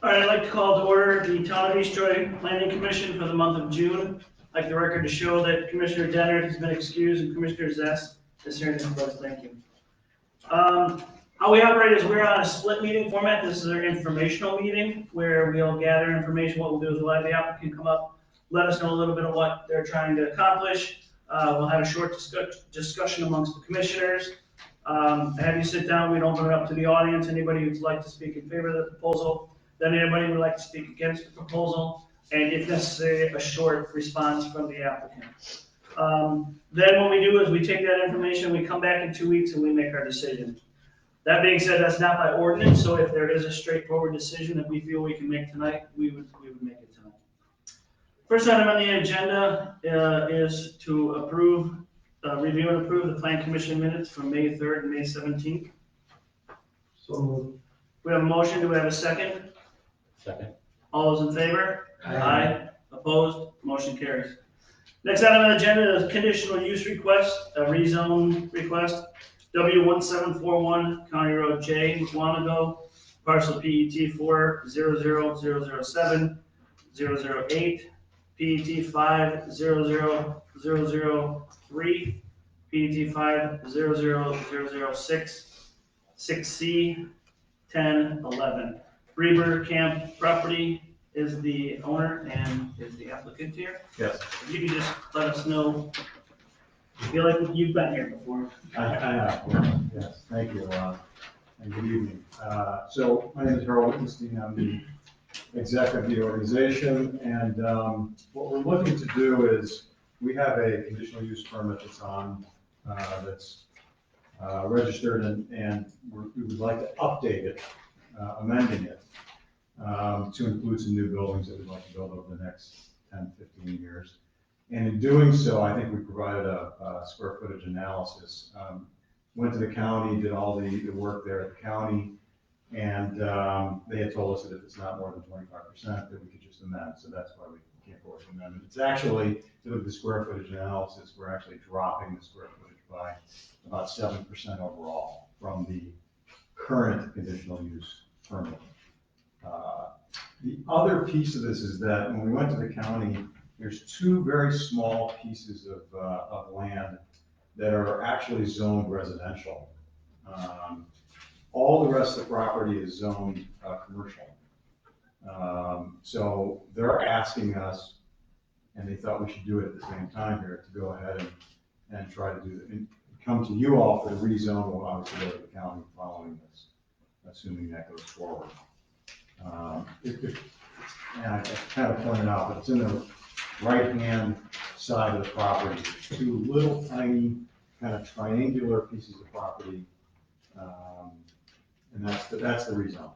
All right, I'd like to call to order the Town of East Troy Planning Commission for the month of June. I'd like the record to show that Commissioner Dennard has been excused and Commissioner Zest is here in his place. Thank you. How we operate is we're on a split meeting format. This is our informational meeting where we'll gather information. What we'll do is we'll have the applicant come up, let us know a little bit of what they're trying to accomplish. We'll have a short discussion amongst the commissioners. Have you sit down, we'd open it up to the audience, anybody who'd like to speak in favor of the proposal, then anybody would like to speak against the proposal, and if necessary, a short response from the applicant. Then what we do is we take that information, we come back in 2 weeks and we make our decision. That being said, that's not by ordinance, so if there is a straightforward decision that we feel we can make tonight, we would make it tonight. First item on the agenda is to approve, review and approve the Plan Commission minutes from May 3rd and May 17th. So moved. We have a motion, do we have a second? Second. All those in favor? Aye. Opposed? Motion carries. Next item on the agenda is conditional use request, a rezone request. W1741 County Road J, Wanago, parcel PET 40007 008, PET 500003, PET 500006, 6C, 1011. Reber Camp Property is the owner and is the applicant here. Yes, If you could just let us know, I feel like you've been here before. I have, yes, thank you, and good evening. So my name is Harold Wittenstein, I'm the exec of the organization, and what we're looking to do is, we have a conditional use permit that's on, that's registered, and we would like to update it, amending it, to include some new buildings that we'd like to build over the next 10, 15 years. And in doing so, I think we provided a square footage analysis. Went to the county, did all the work there at the county, and they had told us that if it's not more than 25%, that we could just amend. So that's why we came forward with an amendment. It's actually, if you look at the square footage analysis, we're actually dropping the square footage by about 7% overall from the current conditional use permit. The other piece of this is that when we went to the county, there's two very small pieces of land that are actually zoned residential. All the rest of the property is zoned commercial. So they're asking us, and they thought we should do it at the same time here, to go ahead and try to do it, and come to you all for the rezone. We'll obviously go to the county following this, assuming that goes forward. And I kind of pointed out, but it's in the right-hand side of the property, two little tiny kind of triangular pieces of property, and that's the rezone.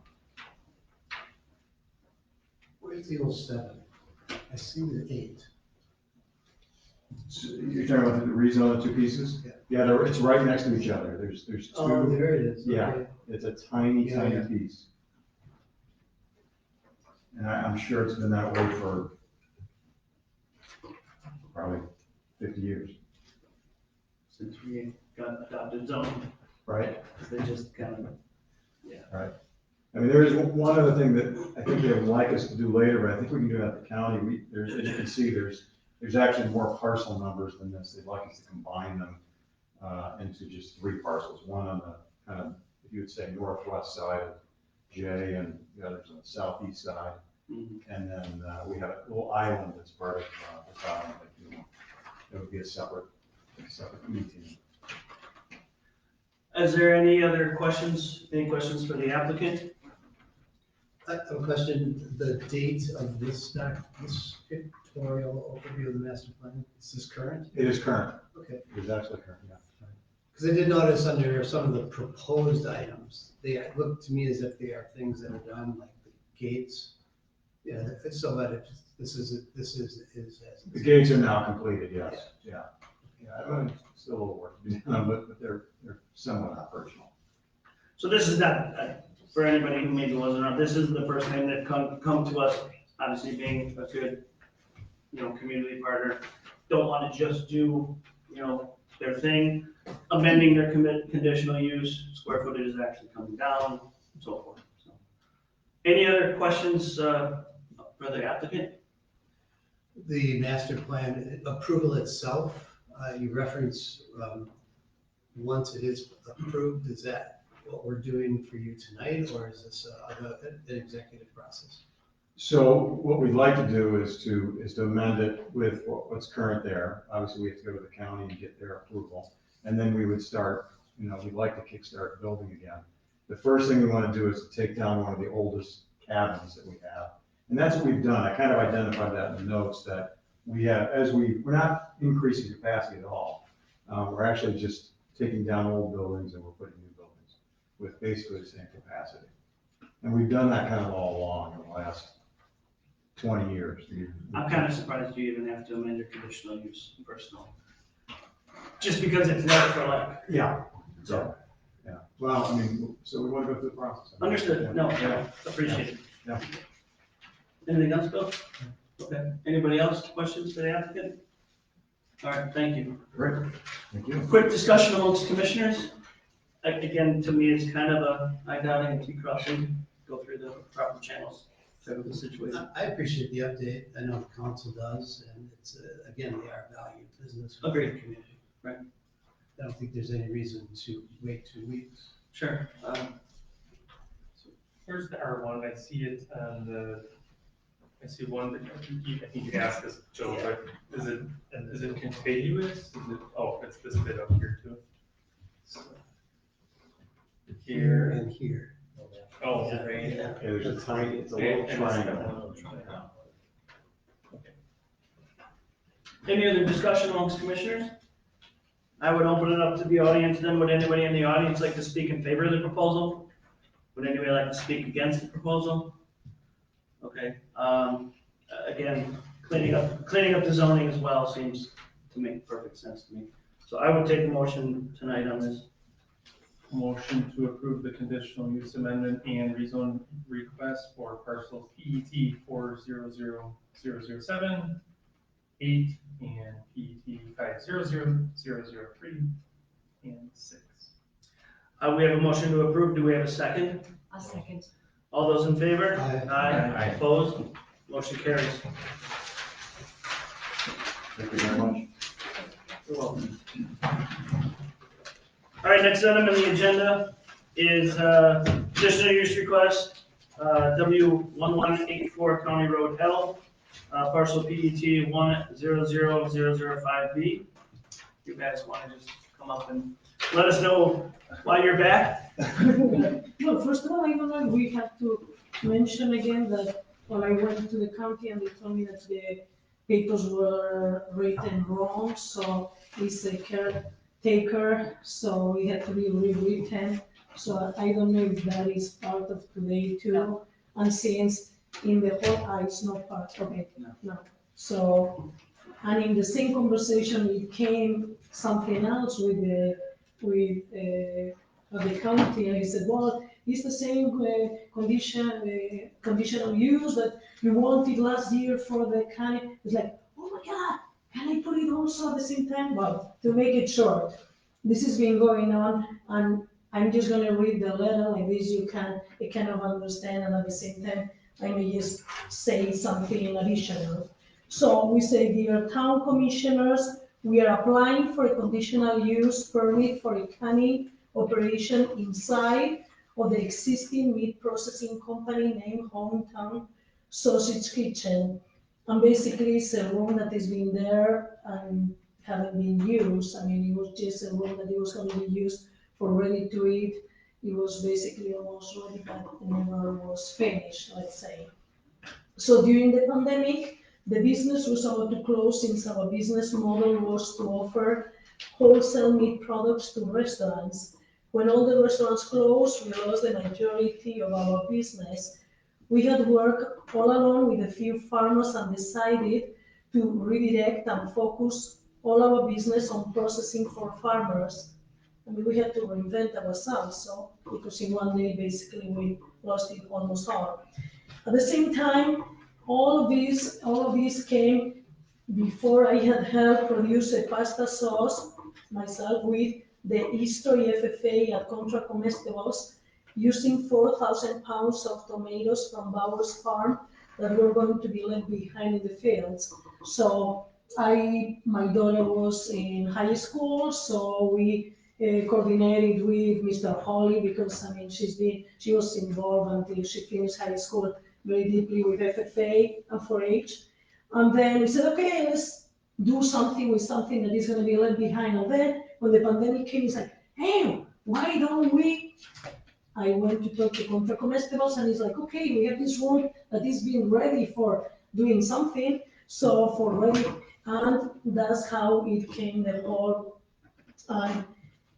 Where's the 07? I see the 8. So you're talking about the rezone of two pieces? Yeah. Yeah, it's right next to each other. There's two. Oh, there it is. Yeah. Okay. It's a tiny, Yeah, tiny yeah. piece. And I'm sure it's been that way for probably 50 years, Since we got adopted zone, right? they just kind of, I mean, there is one other thing that I think they would like us to do later, but I think we can do it at the county. As you can see, there's actually more parcel numbers than this. They'd like us to combine them into just 3 parcels. One on the kind of, if you would say, northwest side of J, and the others on the southeast side. And then we have a little island that's part of the town. It would be a separate meeting. Is there any other questions? Any questions for the applicant? I have a question, the date of this pictorial overview of the master plan, is this current? It is current. Okay, It is actually current, yeah. because I did notice under some of the proposed items, they look to me as if they are things that are done, like the gates. Yeah, so that it just, this is. The gates are now completed, yes, yeah. I mean, still a little work to be done, but they're somewhat operational. So this is not, for anybody who maybe wasn't on, this is the first thing that come to us, obviously being a good, community partner. Don't want to just do, their thing, amending their conditional use, square footage is actually coming down, and so forth. So Any other questions for the applicant? The master plan approval itself, you reference, once it is approved, is that what we're doing for you tonight, or is this an executive process? So what we'd like to do is to amend it with what's current there. Obviously, we have to go to the county and get their approval. And then we would start, we'd like to kickstart building again. The first thing we want to do is to take down one of the oldest cabins that we have. And that's what we've done. I kind of identified that in the notes that we have, we're not increasing capacity at all. We're actually just taking down old buildings and we're putting new buildings with basically the same capacity. And we've done that kind of all along in the last 20 years. I'm kind of surprised you even have to amend your conditional use personally. Just because it's never for like. Yeah, So, yeah. Well, I mean, so we want to go through the process. understood, no, Yeah. appreciate it. Yeah. Anything else, Bill? Okay, anybody else, questions for the applicant? All right, thank you. Great, thank you. Quick discussion amongst commissioners. Again, to me, it's kind of a I-dotting and T-crossing, go through the proper channels type of a situation. I appreciate the update. I know the council does, and it's, again, they are valued business. with Agreed. the community. Right. I don't think there's any reason to wait 2 weeks. Sure. Where's the R1? I see it on I see one, I think you asked this, Joe, but is it contiguous? Is it, oh, it's this bit up here too. Here, And here. oh, Yeah, right. yeah. Okay, there's a tiny, it's a little triangle. Any other discussion amongst commissioners? I would open it up to the audience, then would anybody in the audience like to speak in favor of the proposal? Would anybody like to speak against the proposal? Okay, again, cleaning up the zoning as well seems to make perfect sense to me. So I would take a motion tonight on this. Motion to approve the conditional use amendment and rezone request for parcels PET 400,007, 8, and PET 500,003, and 6. We have a motion to approve. Do we have a second? A second. All those in favor? Aye. Aye. Opposed? Motion carries. Thank you very much. You're welcome. All right, next item on the agenda is conditional use request, W1184 County Road L, parcel PET 100005B. You guys want to just come up and let us know why you're back? Well, first of all, I don't know, we have to mention again that when I went to the county and they told me that the papers were written wrong, so it's a caretaker, so we had to be rewritten. So I don't know if that is part of today too, and since in the whole, it's not part of it, no. So, and in the same conversation, it came something else with the county, and he said, well, it's the same conditional use that you wanted last year for the county. It's like, oh my God, can I put it also at the same time? Well, to make it short, this has been going on, and I'm just gonna read the letter like this, you kind of understand, and at the same time, I may just say something additional. So we say, dear town commissioners, we are applying for a conditional use permit for a canning operation inside of the existing meat processing company named Hometown Sausage Kitchen. And basically it's a room that has been there and haven't been used. I mean, it was just a room that it was going to be used for ready to eat. It was basically almost ready, but it never was finished, let's say. So during the pandemic, the business was about to close since our business model was to offer wholesale meat products to restaurants. When all the restaurants closed, we lost the majority of our business. We had worked all along with a few farmers and decided to redirect and focus all our business on processing for farmers. I mean, we had to reinvent ourselves, so because in one day, basically, we lost it almost all. At the same time, all of these came before I had helped produce a pasta sauce myself with the History FFA at Contra Comestibles, using 4,000 pounds of tomatoes from Bowers Farm that were going to be left behind in the fields. So my daughter was in high school, so we coordinated with Mr. Holly because I mean she was involved until she finished high school very deeply with FFA and 4-H. And then we said, okay, let's do something with something that is going to be left behind. And then when the pandemic came, it's like, hey, why don't we? I went to talk to Contra Comestibles, and he's like, okay, we have this room that is being ready for doing something, so for ready, and that's how it came, the whole,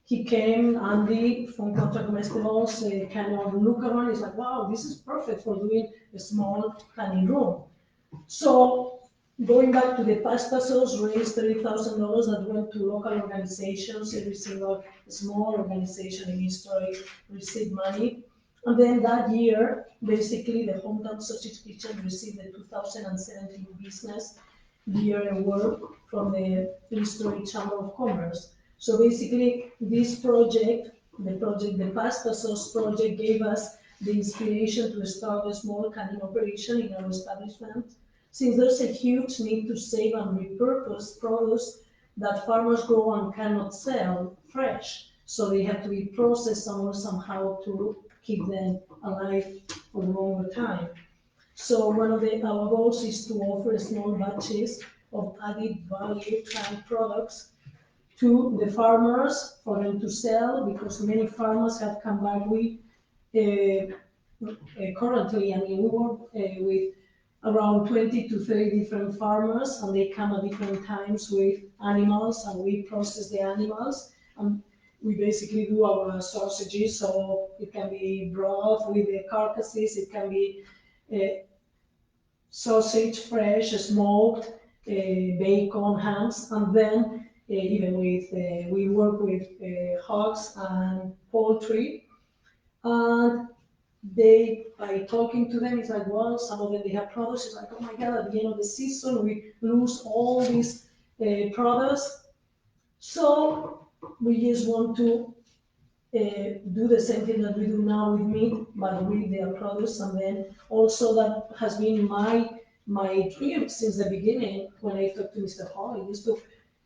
he came, Andy from Contra Comestibles, kind of look around, he's like, wow, this is perfect for doing a small canning room. So going back to the pasta sauce, raised $30,000 that went to local organizations. Every single small organization in history received money. And then that year, basically, the Hometown Sausage Kitchen received the 2017 Business Year Award from the History Chamber of Commerce. So basically, this project, the pasta sauce project, gave us the inspiration to start a small canning operation in our establishment, since there's a huge need to save and repurpose produce that farmers grow and cannot sell fresh. So they have to be processed somewhere somehow to keep them alive for a longer time. So one of our goals is to offer small batches of added value canned products to the farmers for them to sell, because many farmers have come back with currently, I mean, we work with around 20 to 30 different farmers, and they come at different times with animals, and we process the animals. And we basically do our sausages, so it can be broth with the carcasses, it can be sausage, fresh, smoked, bacon, hams, and then even with, we work with hogs and poultry. And by talking to them, it's like, well, some of them, they have products, it's like, oh my God, at the end of the season, we lose all these products. So we just want to do the same thing that we do now with meat, but with their produce. And then also that has been my dream since the beginning when I talked to Mr. Holly, is to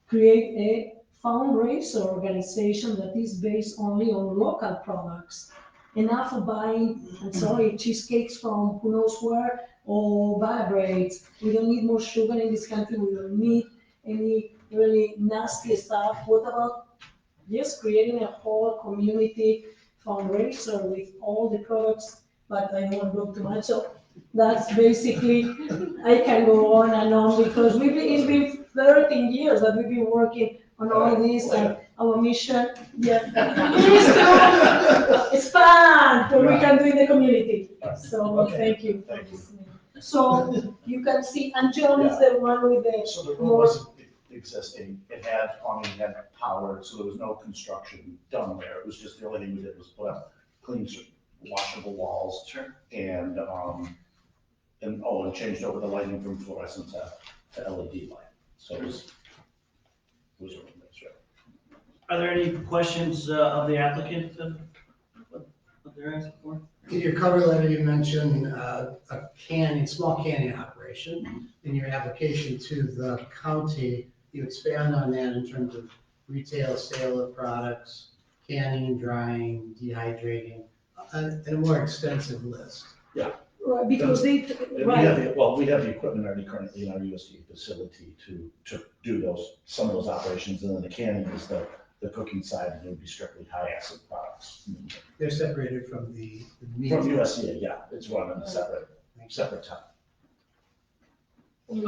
create a fundraiser organization that is based only on local products. Enough of buying, I'm sorry, cheesecakes from who knows where, or vibrates. We don't need more sugar in this country. We don't need any really nasty stuff. What about just creating a whole community fundraiser with all the products? But I don't want to go too much. So that's basically, I can go on and on, because it's been 13 years that we've been working on all this, and our mission, yeah, it is to expand what we can do in the community. So thank you for listening. So you can see, and John is the one with the. So the room wasn't existing, it had plumbing, it had power, so there was no construction done there. It was just, the only thing we did was put up clean, washable walls. Sure. And changed over the lighting from fluorescent to LED light. So it was really nice, right? Are there any questions of the applicant of what they're asking for? In your cover letter, you mentioned a small canning operation. In your application to the county, you expand on that in terms of retail sale of products, canning, drying, dehydrating, and a more extensive list. Right, because they, We right, have the equipment already currently in our USDA facility to do some of those operations, and then the canning is the cooking side, and it would be strictly high acid products. They're separated from the meat. From USDA, yeah, it's run in a separate time.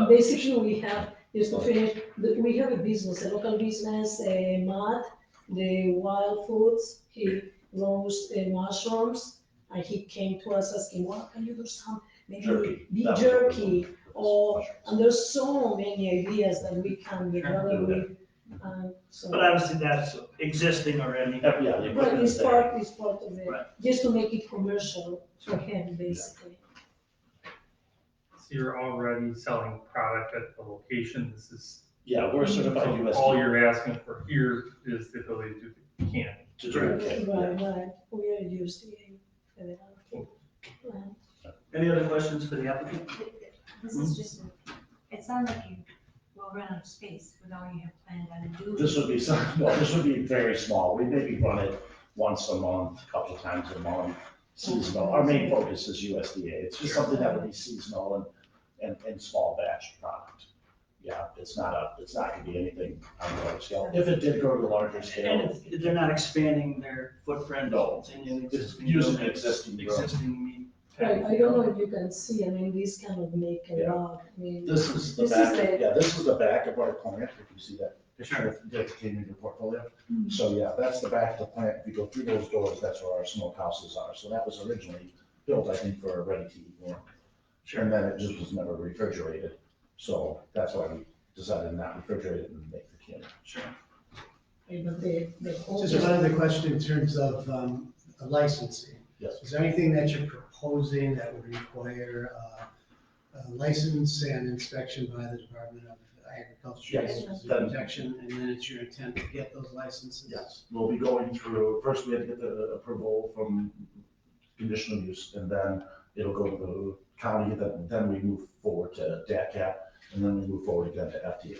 basically we have, just to finish, we have a business, a local business, Matt, the Wild Foods, he grows mushrooms, and he came to us asking, what can you do some, maybe Jerky. beef That was jerky, or, mushrooms. and there's so many ideas that we can develop with, so. But obviously that's existing already. Yeah, the Right, equipment it's is there. part of it, Right. just to make it commercial for him, basically. So you're already selling product at the location, this is. Yeah, we're certified So all USDA you're asking for here is the ability to do the canning. to do it. Right, we are USDA. Any other questions for the applicant? This is just, it sounds like you will run out of space with all you have planned on doing. This would be some, no, this would be very small. We maybe run it once a month, a couple times a month, seasonal. Our main focus is USDA. It's just something that would be seasonal and small batch product. Yeah, it's not gonna be anything on a large scale. If it did go to a larger scale, And they're not expanding their footprint. No. It's in an it's existing using building, existing room. existing meat. Right, I don't know if you can see, I mean, these kind of make a Yeah. lot, I mean. This is the This is back, the- yeah, this is the back of our plant, if you see that Sure. picture that came in your portfolio. Mhm. So yeah, that's the back of the plant. If you go through those doors, that's where our smokehouses are. So that was originally built, I think, for a ready-to-eat room. And then it just was never refrigerated. So that's why we decided not to refrigerate it and make the candy. Sure. But the whole. Just one other question in terms of licensing. Yes. Is there anything that you're proposing that would require a license and inspection by the Department of Agriculture Yes. and Protection? And then it's your intent to get those licenses? Yes, we'll be going through, first we have to get the approval from conditional use, and then it'll go to the county, then we move forward to DATCAP, and then we move forward again to FDA.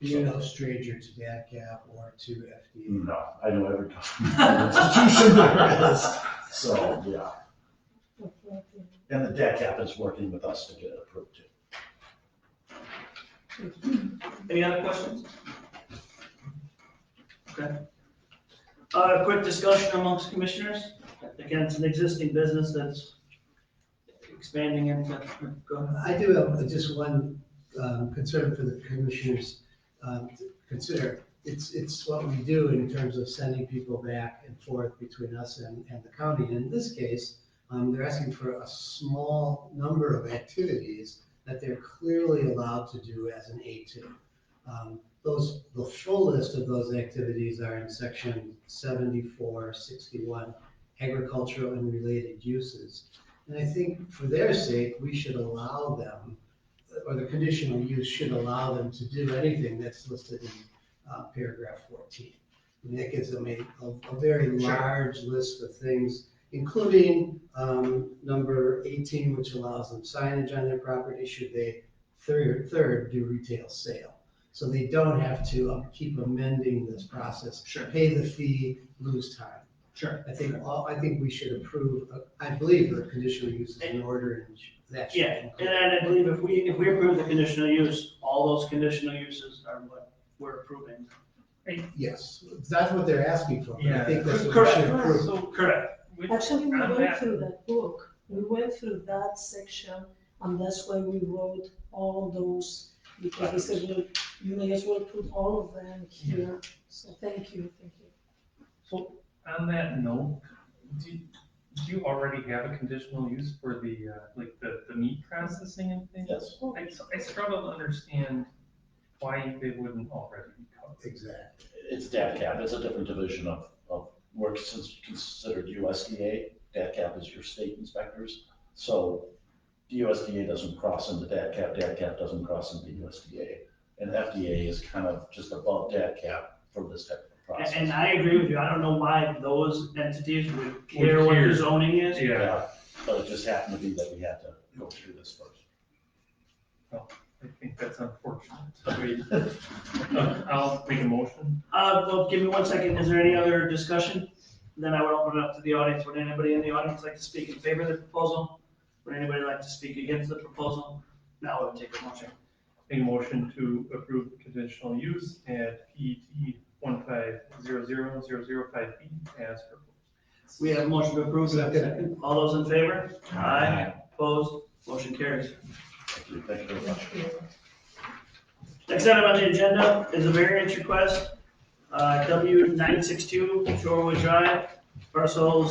You're no stranger to DATCAP or to FDA. No, I know every institution there is, so, yeah. And the DATCAP is working with us to get it approved too. Any other questions? Okay. Quick discussion amongst commissioners. Again, it's an existing business that's expanding into, go ahead. I do have just one concern for the commissioners to consider. It's what we do in terms of sending people back and forth between us and the county. And in this case, they're asking for a small number of activities that they're clearly allowed to do as an A2. The full list of those activities are in section 7461, agricultural and related uses. And I think for their sake, we should allow them, or the conditional use should allow them to do anything that's listed in paragraph 14. And that gives them a very large list of things, including number 18, which allows them signage on their property should they third do retail sale. So they don't have to keep amending this process. Sure. Pay the fee, lose time. Sure. I think we should approve, I believe the conditional use is in order and that should. Yeah, and then I believe if we approve the conditional use, all those conditional uses are what we're approving. Yes, that's what they're asking for, but I Yeah. think that's what we Correct. should approve. So, Correct. Actually, we on went that- through that book, we went through that section, and that's why we wrote all those, because we said, well, you may as well put all of them here, so thank you. So on that note, do you already have a conditional use for the, like the meat processing and things? Yes. I struggle to understand why they wouldn't already be covered. Exactly. It's DATCAP, it's a different division of work since considered USDA. DATCAP is your state inspectors. So the USDA doesn't cross into DATCAP, DATCAP doesn't cross into USDA. And FDA is kind of just above DATCAP for this type of process. And I agree with you. I don't know why those entities would care what the zoning is. Yeah, But it just happened to be that we had to go through this first. I think that's unfortunate. I'll make a motion. Well, give me 1 second. Is there any other discussion? Then I would open it up to the audience. Would anybody in the audience like to speak in favor of the proposal? Would anybody like to speak against the proposal? Now I would take a motion. Make a motion to approve the conditional use at PET 15000005B as proposed. We have a motion to approve. Second. All those in favor? Aye. Opposed? Motion carries. Thank you very much. Next item on the agenda is a variance request, W962 Shorewood Drive, parcel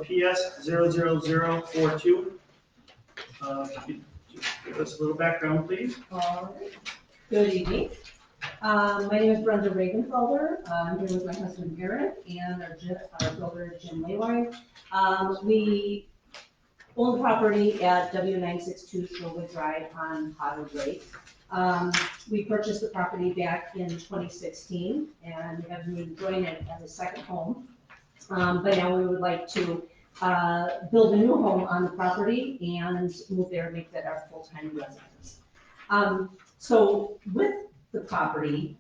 PS 00042. Could you just give us a little background, please? All right. Good evening. My name is Brenda Regenfelder. I'm here with my husband Eric and our builder Jim Leywine. We own the property at W962 Shorewood Drive on Potter's Lake. We purchased the property back in 2016 and have been enjoying it as a second home. But now we would like to build a new home on the property and move there, make that our full-time residence. So with the property,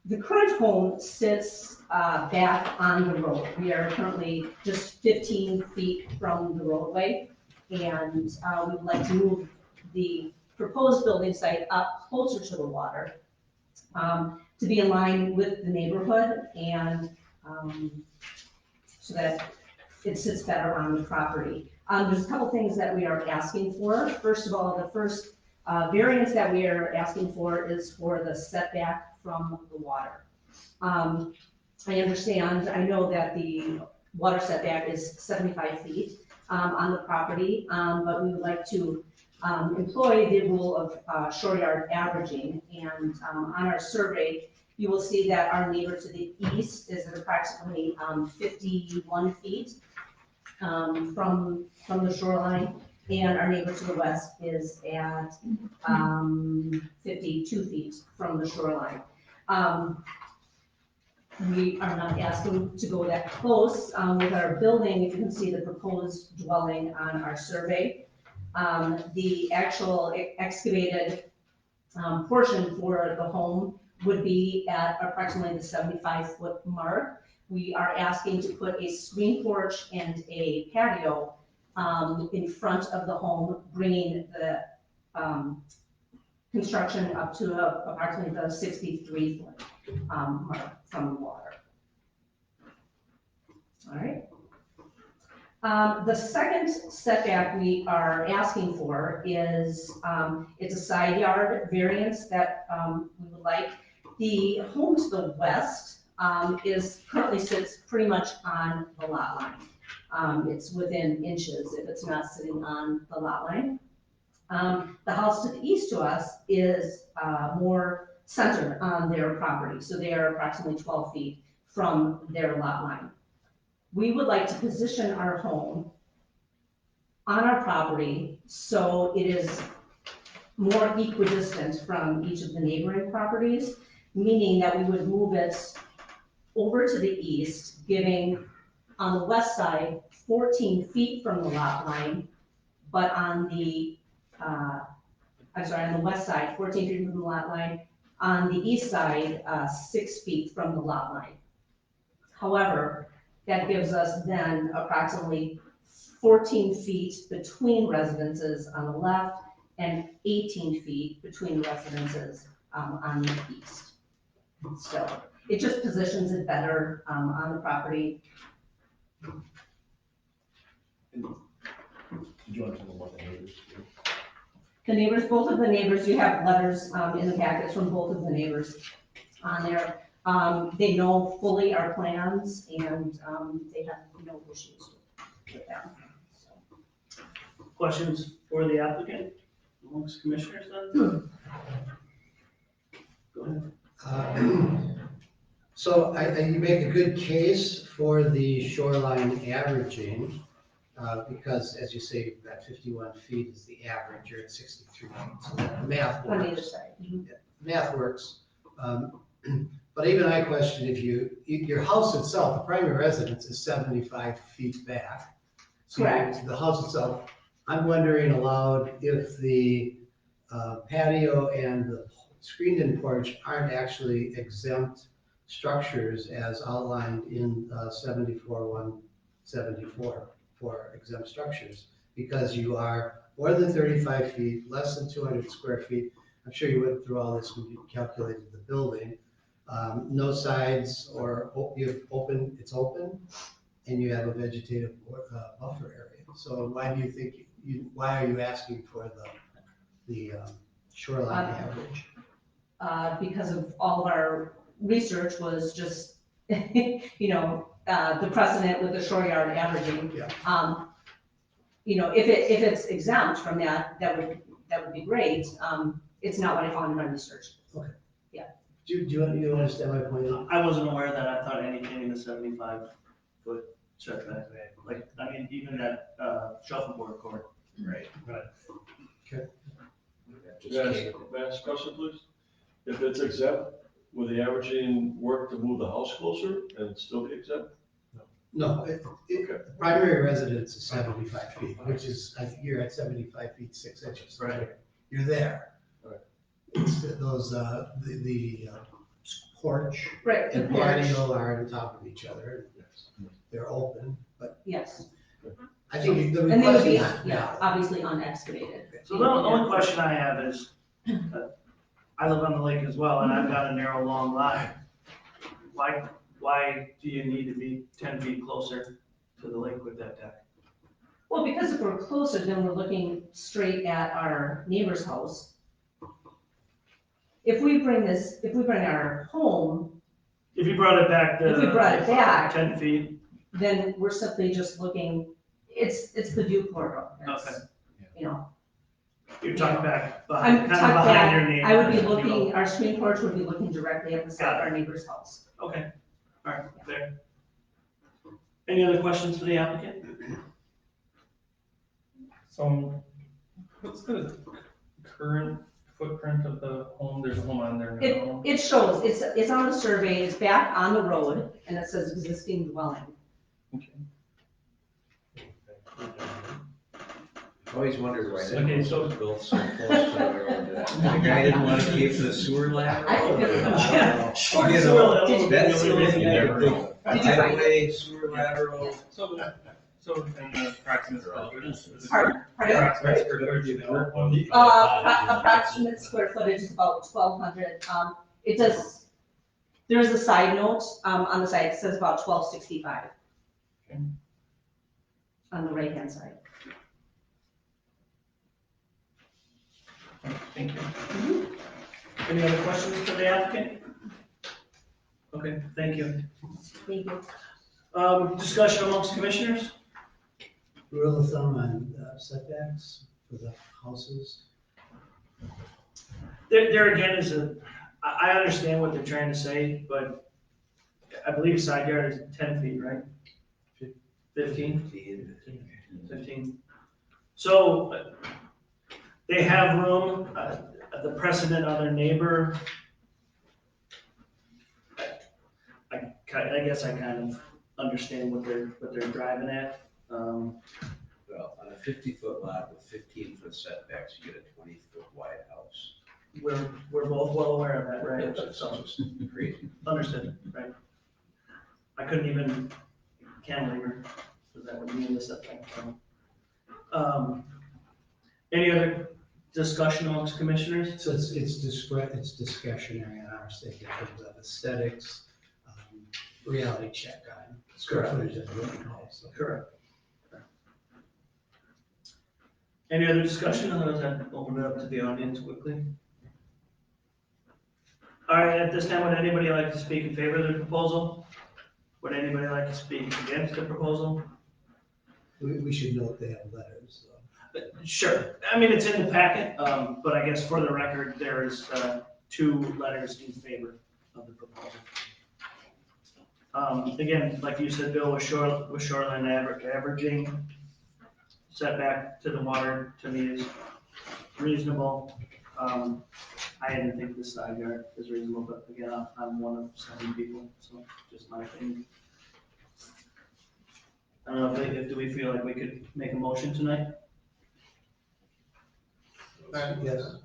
the current home sits back on the road. We are currently just 15 feet from the roadway, and we would like to move the proposed building site up closer to the water to be in line with the neighborhood and so that it sits better on the property. There's a couple things that we are asking for. First of all, the first variance that we are asking for is for the setback from the water. I understand, I know that the water setback is 75 feet on the property, but we would like to employ the rule of shore yard averaging. And on our survey, you will see that our neighbor to the east is at approximately 51 feet from the shoreline, and our neighbor to the west is at 52 feet from the shoreline. We are not asking to go that close. With our building, you can see the proposed dwelling on our survey. The actual excavated portion for the home would be at approximately the 75-foot mark. We are asking to put a screen porch and a patio in front of the home, bringing the construction up to approximately the 63-foot mark from the water. All right. The second setback we are asking for is, it's a side yard variance that we would like. The home to the west currently sits pretty much on the lot line. It's within inches if it's not sitting on the lot line. The house to the east to us is more centered on their property, so they are approximately 12 feet from their lot line. We would like to position our home on our property so it is more equidistant from each of the neighboring properties, meaning that we would move it over to the east, giving on the west side 14 feet from the lot line, but on the on the west side, 14 feet from the lot line, on the east side, 6 feet from the lot line. However, that gives us then approximately 14 feet between residences on the left and 18 feet between residences on the east. So it just positions it better on the property. Did you want to know what the neighbors do? The neighbors, both of the neighbors, you have letters in the packets from both of the neighbors on there. They know fully our plans and they have no issues with that. So. Questions for the applicant amongst commissioners then? Go ahead. So you make a good case for the shoreline averaging, because as you say, you've got 51 feet is the average, you're at 63 feet, so the math On either works. side. Yeah, math works. But even I question if your house itself, the primary residence is 75 feet back. So Correct. the house itself, I'm wondering aloud if the patio and the screened-in porch aren't actually exempt structures as outlined in 74-174 for exempt structures, because you are more than 35 feet, less than 200 square feet. I'm sure you went through all this when you calculated the building. No sides or it's open, and you have a vegetative buffer area. So why do you think why are you asking for the shoreline average? Because of all of our research was just, the precedent with the shore yard averaging. Yeah. If it's exempt from that, that would be great. It's not what I found in my research. Do you understand my point? I wasn't aware of that. I thought anything in the 75-foot setback, like, even that shuffleboard court. Right. May I ask a question, please? If it's exempt, will the averaging work to move the house closer and still be exempt? No, the primary residence is 75 feet, which is, I think you're at 75 feet, 6 inches. Right. You're there. Right. It's those, the porch Right, the and porch, patio are on top of each other. They're open, but yes. I think the And they would request be, is yeah, valid. obviously unexcavated. So the only question I have is, I live on the lake as well, and I've got a narrow, long line. Why do you need to be 10 feet closer to the lake with that deck? Well, because if we're closer, then we're looking straight at our neighbor's house. If we bring our home, If you brought it back If we brought it back. 10 feet, then we're simply just looking, it's the view corridor. It's, Okay. You know, you're tucked back, I'm kind of tucked behind back. your neighbor. I would be if you will. looking, our screen porch would be looking directly at the side of our neighbor's house. Okay, all right, fair. Any other questions for the applicant? So what's the current footprint of the home? There's a home on there now. It shows, it's on the survey, it's back on the road, and it says existing dwelling. Okay. Always wondered why that Okay, house so- was built so close to the road. The guy didn't want to keep the sewer lateral. Short You sewer know, lateral. That's the only thing I could think. Did you find Highway, sewer lateral. So in the approximate square footage? is it- Pardon? Approximate square footage of the home? Approximate square footage is about 1,200. It does, there's a side note, on the side, it says about 1,265. Okay. On the right-hand side. Thank you. Any other questions for the applicant? Okay, thank you. Thank you. Discussion amongst commissioners? Rule of thumb on setbacks for the houses. There again is I understand what they're trying to say, but I believe side yard is 10 feet, right? 15? 15. So they have room, the precedent on their neighbor. I guess I kind of understand what they're driving at. Well, on a 50-foot lot with 15-foot setbacks, you get a 20-foot wide house. We're both well aware of that, right? It's So, just crazy. understood, right? I couldn't even cantilever, because that would mean the setback. Any other discussion amongst commissioners? So it's discretionary on our side in terms of aesthetics, reality check on square footage of the living house. Correct. Any other discussion, otherwise I'd open it up to the audience quickly. All right, at this time, would anybody like to speak in favor of the proposal? Would anybody like to speak against the proposal? We should note they have letters, though. Sure, I mean, it's in the packet, but I guess for the record, there's 2 letters in favor of the proposal. Again, like you said, Bill, with shoreline averaging setback to the water, to me is reasonable. I didn't think the side yard is reasonable, but again, I'm one of 7 people, so just my opinion. I don't know, if do we feel like we could make a motion tonight? Yes.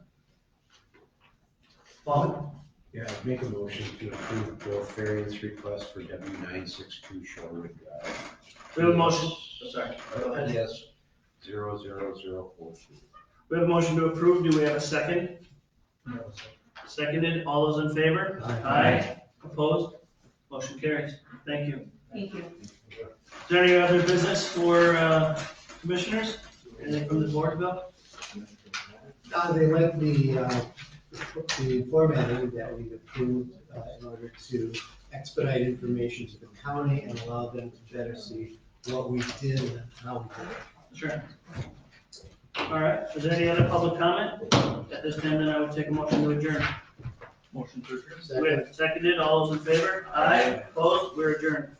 Paul? Yeah, I'd make a motion to approve both variance requests for W962 Shorewood Drive. We have a motion, sorry, go ahead. Yes, 00042. We have a motion to approve, do we have a second? Seconded, all those in favor? Aye. Opposed? Motion carries, thank you. Thank you. Is there any other business for commissioners? Anything from the board, Bill? They like the formatting that we've approved in order to expedite information to the county and allow them to better see what we did and how we did it. Sure. All right, is there any other public comment? At this time, then I would take a motion to adjourn. Motion to adjourn. Second. We have seconded, all those in favor? Aye. Opposed? We're adjourned.